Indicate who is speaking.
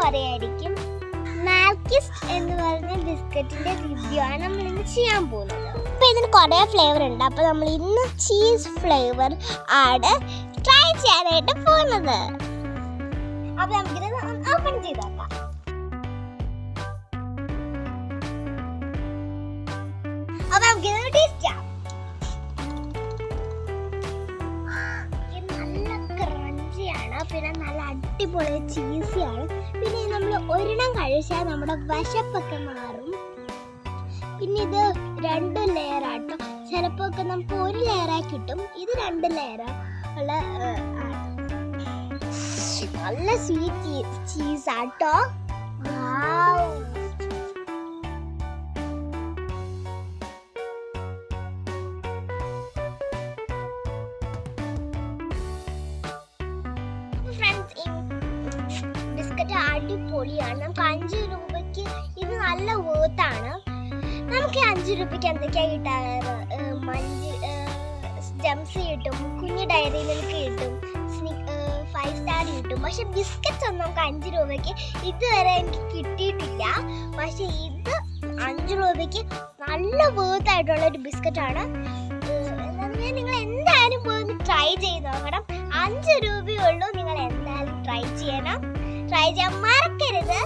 Speaker 1: പറയായിരിക്കും. മാൽക്കിസ് എന്ന് പറഞ്ഞ ബിസ്ക്കറ്റിന്റെ റിവ്യൂ ആണ് നമ്മൾ ഇന്ന് ചെയ്യാൻ പോകുന്നത്. അപ്പോൾ ഇതിന് കുറേ ഫ്ലേവർ ഉണ്ട്. അപ്പോൾ നമ്മൾ ഇന്ന് ചീസ് ഫ്ലേവർ ആണ് ട്രൈ ചെയ്യാനായിട്ട് പോകുന്നത്. അപ്പോൾ നമുക്കിത് ഓപ്പൺ ചെയ്ത് നോക്കാം. അപ്പോൾ നമുക്കിത് ടേസ്റ്റ് ചെയ്യാം. പിന്നെ നല്ല അടിപൊളി ചീസിയാണ്. പിന്നെ നമ്മൾ ഒരെണ്ണം കഴിച്ചാൽ നമ്മുടെ വിശപ്പൊക്കെ മാറും. പിന്നെ ഇത് 2 ലെയർ ആട്ടോ. ചിലപ്പോൾ ഒക്കെ നമുക്ക് 1 ലെയറായി കിട്ടും. ഇത് 2 ലെയർ ഉള്ള നല്ല സ്വീറ്റ് ചീസ് ആട്ടോ. ബിസ്ക്കറ്റ് അടിപൊളിയാണ്. നമുക്ക് 5 രൂപയ്ക്ക് ഇത് നല്ല വേർത്താണ്. നമുക്ക് 5 രൂപയ്ക്ക് എന്തൊക്കെയാ കിട്ടാറ്? ജംസ് കിട്ടും, കുഞ്ഞു ഡയറി മിൽക്ക് കിട്ടും, 5 സ്റ്റാർ കിട്ടും. പക്ഷെ ബിസ്ക്കറ്റ്സ് ഒന്നും നമുക്ക് 5 രൂപയ്ക്ക് ഇതുവരെ എനിക്ക് കിട്ടിയിട്ടില്ല. പക്ഷെ ഇത് 5 രൂപയ്ക്ക് നല്ല വേർത്തായിട്ടുള്ളൊരു ബിസ്ക്കറ്റാണ്. നിങ്ങൾ എന്തായാലും പോയി ട്രൈ ചെയ്ത് നോക്കണം. 5 രൂപയേ ഉള്ളൂ. നിങ്ങൾ എന്തായാലും ട്രൈ ചെയ്യാൻ മറക്കരുത്.